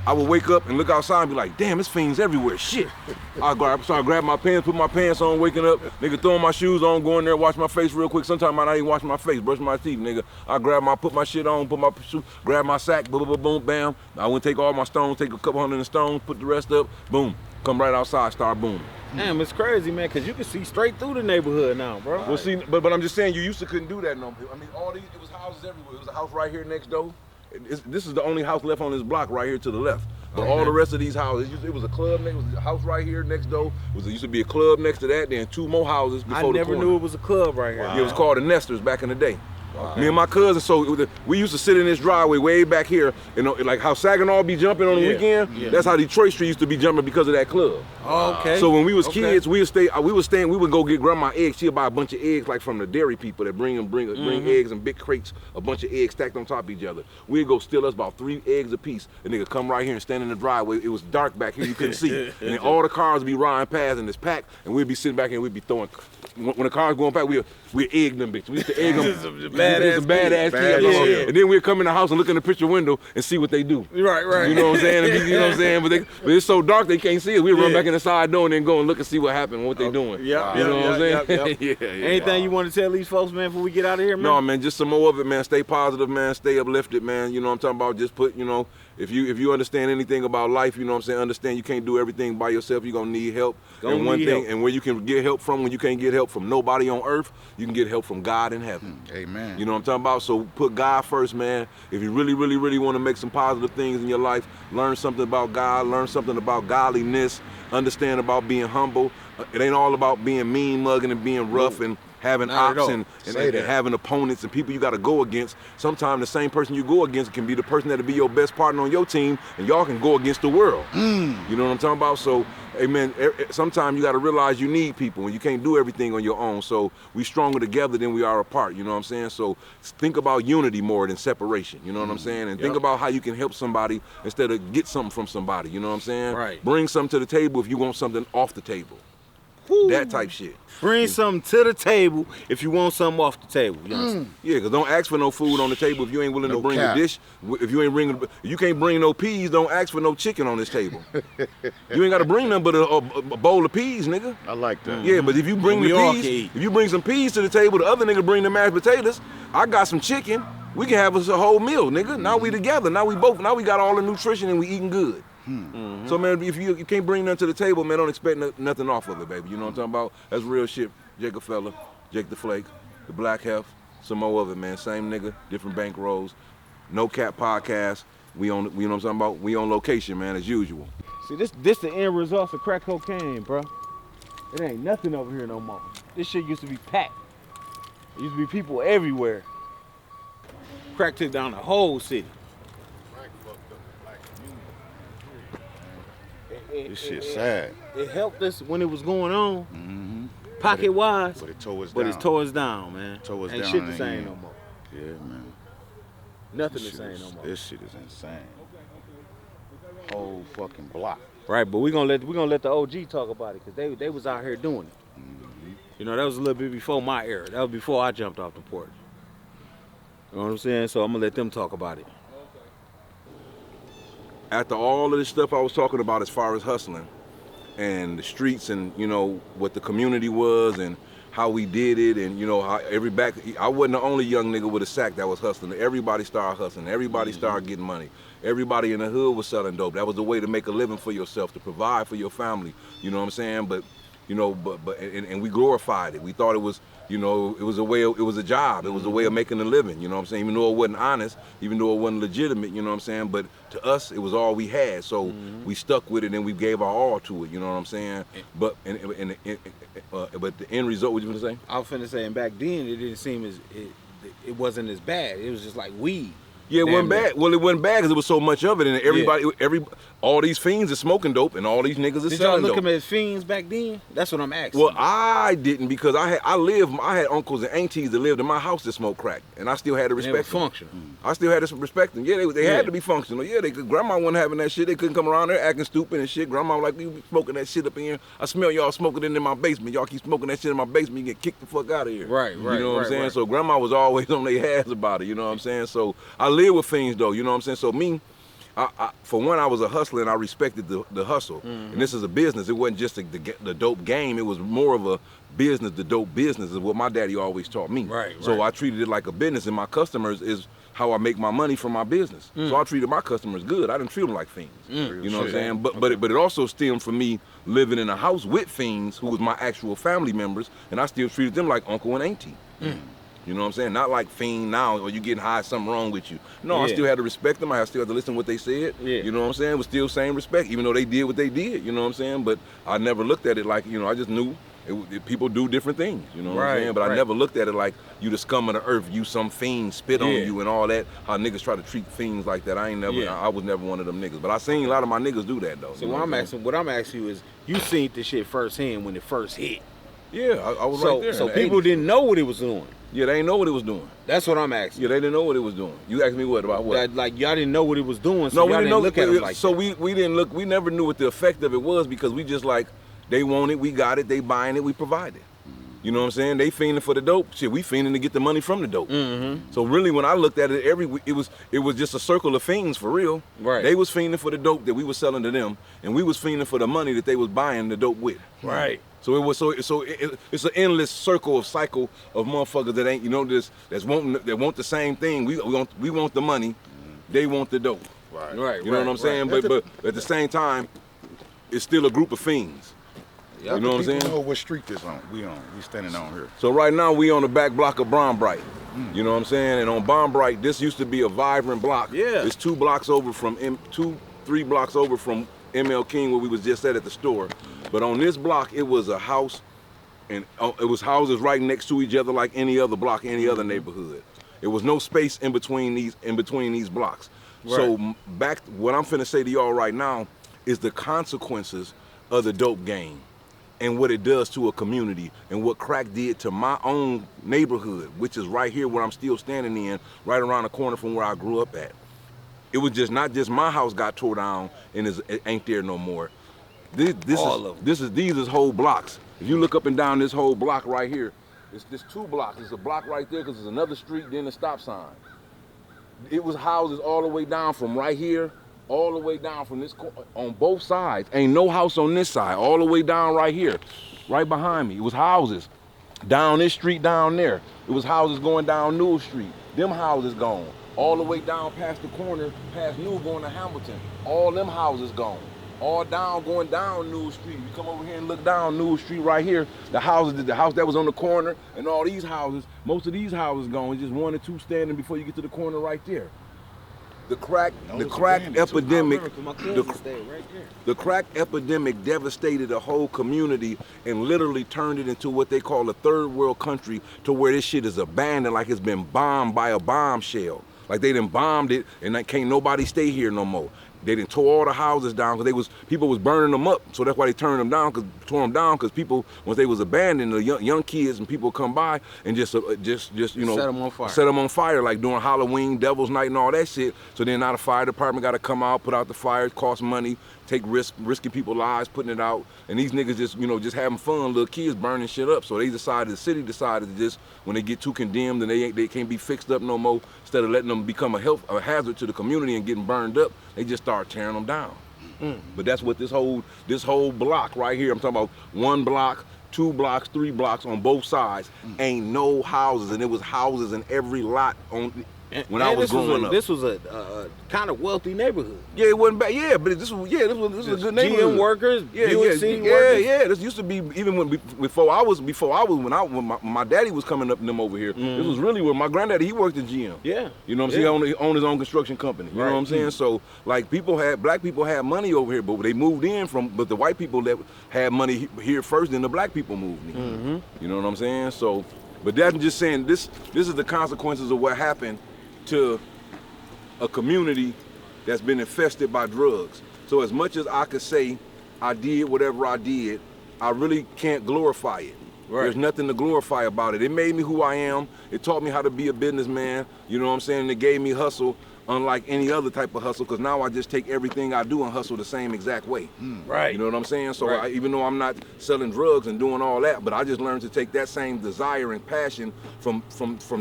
I would wake up and look outside and be like, damn, it's fiends everywhere, shit. So I grab my pants, put my pants on, waking up, nigga throwing my shoes on, going there, wash my face real quick. Sometimes I not even wash my face, brush my teeth, nigga. I put my shit on, put my shoe, grab my sack, boom, boom, boom, bam. I went take all my stones, take a couple hundred stones, put the rest up, boom. Come right outside, start booming. Damn, it's crazy, man, because you can see straight through the neighborhood now, bro. Well, see, but I'm just saying, you used to couldn't do that no. I mean, it was houses everywhere. It was a house right here next door. this is the only house left on this block right here to the left. But all the rest of these houses, it was a club next, it was a house right here next door. It used to be a club next to that, then 2 more houses before the corner. I never knew it was a club right here. Yeah, it was called the Nesters back in the day. Me and my cousin, so we used to sit in this driveway way back here, you know, like how Saginaw be jumping on the weekend. Yeah. That's how Detroit Street used to be jumping because of that club. Oh, okay. So when we was kids, we would go get grandma eggs. She'd buy a bunch of eggs like from the dairy people that bring eggs in big crates, a bunch of eggs stacked on top of each other. We'd go steal us about 3 eggs a piece. The nigga come right here and stand in the driveway. It was dark back here, you couldn't see. And then all the cars would be riding past in this pack, and we'd be sitting back here and we'd be throwing. When the cars going back, we'd egg them bitches. We used to egg them. This is a badass kid. Yeah. And then we'd come in the house and look in the picture window and see what they do. Right. You know what I'm saying? You know what I'm saying? But it's so dark they can't see us. We'd run back in the side door and then go and look and see what happened, what they doing. Yeah. You know what I'm saying? Yeah. Anything you want to tell these folks, man, before we get out of here, man? No, man, just some more of it, man. Stay positive, man. Stay uplifted, man. You know what I'm talking about? Just put, you know, if you understand anything about life, you know what I'm saying, understand you can't do everything by yourself. You're gonna need help. And where you can get help from, when you can't get help from nobody on earth, you can get help from God in heaven. Amen. You know what I'm talking about? So put God first, man. If you really, really, really want to make some positive things in your life, learn something about God, learn something about godliness, understand about being humble. It ain't all about being mean mugging and being rough and having ops and having opponents and people you got to go against. Sometimes the same person you go against can be the person that'll be your best partner on your team, and y'all can go against the world. You know what I'm talking about? So, amen, sometimes you got to realize you need people and you can't do everything on your own. So we stronger together than we are apart, you know what I'm saying? So think about unity more than separation, you know what I'm saying? And think about how you can help somebody instead of get something from somebody, you know what I'm saying? Right. Bring something to the table if you want something off the table. That type shit. Bring something to the table if you want something off the table. You understand? Yeah, because don't ask for no food on the table if you ain't willing to bring a dish. If you can't bring no peas, don't ask for no chicken on this table. You ain't got to bring nothing but a bowl of peas, nigga. I like that. Yeah, but if you bring the peas, if you bring some peas to the table, the other nigga bring the mashed potatoes. I got some chicken. We can have us a whole meal, nigga. Now we together. Now we got all the nutrition and we eating good. So man, if you can't bring nothing to the table, man, don't expect nothing off of it, baby. You know what I'm talking about? That's real shit. JAKAFELLA, Jake the Flake, the Black Heff, some more of it, man. Same nigga, different bankrolls. No Cap Podcast. We on, you know what I'm talking about? We on location, man, as usual. See, this the end results of crack cocaine, bro. It ain't nothing over here no more. This shit used to be packed. There used to be people everywhere. Crack took down the whole city. This shit's sad. It helped us when it was going on, pocket wise. But it tore us down. But it's tore us down, man. Tore us ain't down shit the same no more. Yeah, man. Nothing the same no more. This shit is insane. Whole fucking block. Right, but we gonna let the OG talk about it because they was out here doing it. You know, that was a little bit before my era. That was before I jumped off the porch. You know what I'm saying? So I'm gonna let them talk about it. After all of this stuff I was talking about as far as hustling and the streets and, you know, what the community was and how we did it and, you know, how I wasn't the only young nigga with a sack that was hustling. Everybody started hustling. Everybody started getting money. Everybody in the hood was selling dope. That was the way to make a living for yourself, to provide for your family. You know what I'm saying? But, you know, and we glorified it. We thought it was, you know, it was a job. It was a way of making a living, you know what I'm saying? Even though it wasn't honest, even though it wasn't legitimate, you know what I'm saying? But to us, it was all we had. So we stuck with it and we gave our all to it, you know what I'm saying? But the end result, what you gonna say? I was finna say, and back then, it didn't seem it wasn't as bad. It was just like weed. Yeah, it wasn't bad. Well, it wasn't bad because there was so much of it, and everybody, all these fiends are smoking dope, and all these niggas are selling dope. Did y'all look at them as fiends back then? That's what I'm asking. Well, I didn't because I had uncles and aunties that lived in my house that smoked crack, and I still had to respect them. Functional. I still had to respect them. Yeah, they had to be functional. Yeah, grandma wasn't having that shit. They couldn't come around there acting stupid and shit. Grandma was like, you smoking that shit up in here. I smell y'all smoking it in my basement. Y'all keep smoking that shit in my basement. You get kicked the fuck out of here. Right. You know what I'm saying? Right. So grandma was always on their ass about it. You know what I'm saying? So I live with fiends though. You know what I'm saying? So me, for one, I was a hustler and I respected the hustle. And this is a business. It wasn't just the dope game. It was more of a business. The dope business is what my daddy always taught me. Right. So I treated it like a business, and my customers is how I make my money from my business. So I treated my customers good. I didn't treat them like fiends. You know what I'm saying? But it also stemmed from me living in a house with fiends who was my actual family members, and I still treated them like uncle and auntie. You You know what I'm saying? Not like fiend now, or you getting high, something wrong with you. No, I Yeah. still had to respect them. I still had to listen to what they said. Yeah. You know what I'm saying? It was still same respect, even though they did what they did. You know what I'm saying? But I never looked at it like, you know, I just knew people do different things. You know what I'm saying? But I never looked at it like you the scum of the earth, you some fiend, spit on you and all that. How niggas try to treat fiends like that. I was never one of them niggas. But I seen a lot of my niggas do that though. So what I'm asking you is, you seen this shit firsthand when it first hit. Yeah, I was right there. So people didn't know what it was doing. Yeah, they didn't know what it was doing. That's what I'm asking. Yeah, they didn't know what it was doing. You asked me what about what? That, like y'all didn't know what it was doing, so no, we y'all didn't didn't know. look at it like so that. we didn't look. We never knew what the effect of it was because we just like they want it, we got it. They buying it, we provide it. You know what I'm saying? They fiending for the dope. Shit, we fiending to get the money from the dope. Mm-hmm. So really, when I looked at it, it was just a circle of fiends for real. Right. They was fiending for the dope that we was selling to them, and we was fiending for the money that they was buying the dope with. Right. So it's an endless cycle of motherfuckers that ain't that want the same thing. We want the money, they want the dope. Right. You know what I'm saying? But at the same time, it's still a group of fiends. Yeah, you know what I'm saying? People know what street this on. We standing on here. So right now we on the back block of Bright. You know what I'm saying? And on Bright, this used to be a vibrant block. Yeah. It's 3 blocks over from ML King where we was just at the store. But on this block, it was a house, and it was houses right next to each other like any other block, any other neighborhood. There was no space in between these blocks. Right. So what I'm finna say to y'all right now is the consequences of the dope game and what it does to a community and what crack did to my own neighborhood, which is right here where I'm still standing in, right around the corner from where I grew up at. It was just not just my house got tore down and it ain't there no more. These is whole blocks. If you look up and down this whole block right here, it's 2 blocks. There's a block right there because there's another street, then a stop sign. It was houses all the way down from right here, all the way down from this on both sides. Ain't no house on this side, all the way down right here, right behind me. It was houses down this street down there. It was houses going down Newell Street. Them houses gone. All the way down past the corner, past Newell going to Hamilton. All them houses gone. All down, going down Newell Street. You come over here and look down Newell Street right here. The house that was on the corner and all these houses, most of these houses gone. Just 1 or 2 standing before you get to the corner right there. The crack epidemic, the crack epidemic devastated a whole community and literally turned it into what they call a third world country, to where this shit is abandoned like it's been bombed by a bombshell. Like they done bombed it and can't nobody stay here no more. They done tore all the houses down because people was burning them up. So that's why they tore them down because people, once they was abandoned, the young kids and people come by and just you know, set them on fire like during Halloween, Devil's Night and all that shit. So then now the fire department got to come out, put out the fire, it costs money, take risking people's lives, putting it out. And these niggas just having fun, little kids burning shit up. So the city decided to just, when they get too condemned and they can't be fixed up no more, instead of letting them become a hazard to the community and getting burned up, they just start tearing them down. But that's what this whole block right here, I'm talking about 1 block, 2 blocks, 3 blocks on both sides, ain't no houses, and it was houses in every lot when I was growing up. This was a kind of wealthy neighborhood. Yeah, it wasn't bad. Yeah, but this was a good neighborhood. GM workers, workers. Yeah. This used to be even before when my daddy was coming up and them over here. This was really where my granddaddy, he worked at GM. Yeah. You know what I'm saying? He owned his own construction company. You know what I'm saying? So like black people had money over here, but they moved in but the white people that had money here first, then the black people moved in. You know what I'm saying? So, but that's just saying this is the consequences of what happened to a community that's been infested by drugs. So as much as I could say I did whatever I did, I really can't glorify it. Right. There's nothing to glorify about it. It made me who I am. It taught me how to be a businessman. You know what I'm saying? It gave me hustle, unlike any other type of hustle, because now I just take everything I do and hustle the same exact way. Right. You know what I'm saying? So even though I'm not selling drugs and doing all that, but I just learned to take that same desire and passion from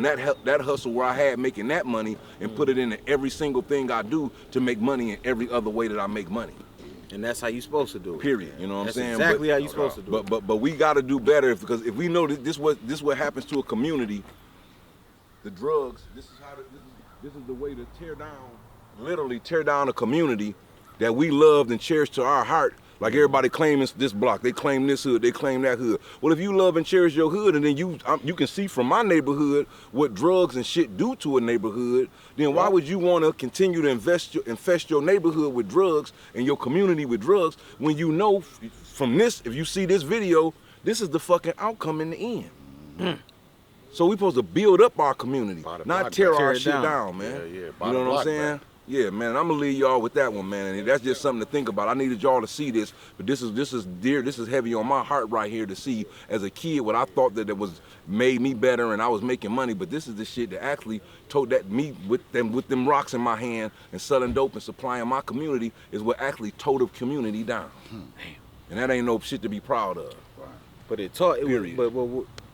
that hustle where I had making that money and put it into every single thing I do to make money in every other way that I make money. And that's how you're supposed to do it. Period. You know what I'm saying? Exactly how you're supposed to do it. But we got to do better, because if we know that this what happens to a community, the drugs. This is the way to literally tear down a community that we loved and cherished to our heart Like everybody claiming this block, they claim this hood, they claim that hood. Well, if you love and cherish your hood, and then you can see from my neighborhood what drugs and shit do to a neighborhood, then why would you want to continue to infest your neighborhood with drugs and your community with drugs when you know from this, if you see this video, this is the fucking outcome in the end. So we supposed to build up our community, not tear our shit down, man. Yeah. You know what I'm saying? Back. Yeah, man. I'm gonna leave y'all with that one, man. And that's just something to think about. I needed y'all to see this, but this is dear. This is heavy on my heart right here to see as a kid what I thought that it was made me better and I was making money. But this is the shit that actually told that me with them rocks in my hand and selling dope and supplying my community is what actually tore the community down. And that ain't no shit to be proud of. But it taught.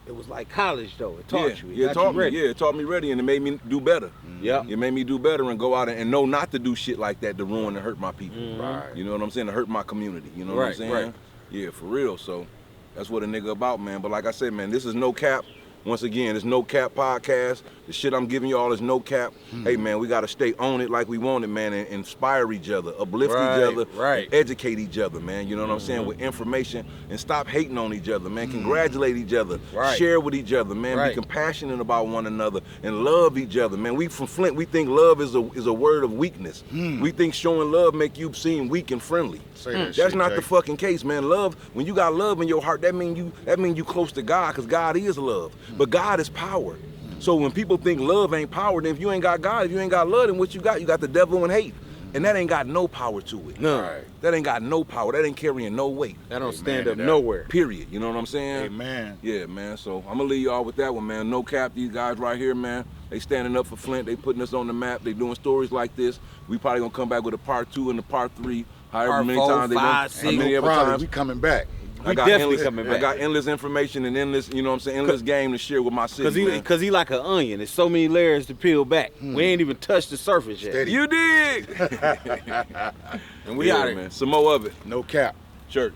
It was like college though. It taught you. It taught me. Yeah, it taught me ready, and it made me do better. Yeah. It made me do better and go out and know not to do shit like that to ruin and hurt my people. Right. You know what I'm saying? To hurt my community. You know what I'm saying? Right. Yeah, for real. So that's what a nigga about, man. But like I said, man, this is No Cap. Once again, it's No Cap podcast. The shit I'm giving y'all is no cap. Hey, man, we got to stay on it like we want it, man, and inspire each other, uplift each other, and educate each other, man. You know what I'm saying? With information, and stop hating on each other, man. Congratulate each other. Share with each other, man. Be compassionate about one another and love each other, man. We from Flint, we think love is a word of weakness. We think showing love make you seem weak and friendly. That's not the fucking case, man. Love, when you got love in your heart, that mean you close to God, because God is love. But God is power. So when people think love ain't power, then if you ain't got God, if you ain't got love, then what you got the devil and hate. And that ain't got no power to it. No. That ain't got no power. That ain't carrying no weight. That don't stand up nowhere. Period. You know what I'm saying? Amen. Yeah, man. So I'm gonna leave y'all with that one, man. No cap, these guys right here, man. They standing up for Flint. They putting us on the map. They doing stories like this. We probably gonna come back with a part 2 and a part 3. However part many 4, times they 5, want. 6. How many ever times. We coming back. We definitely coming back. I got endless information and endless, you know what I'm saying, endless game to share with my city, Cause he like an onion. There's so many layers to peel back. We ain't even touched the surface yet. Steady. You dig? And we out here, man. Some more of it. No cap. Church.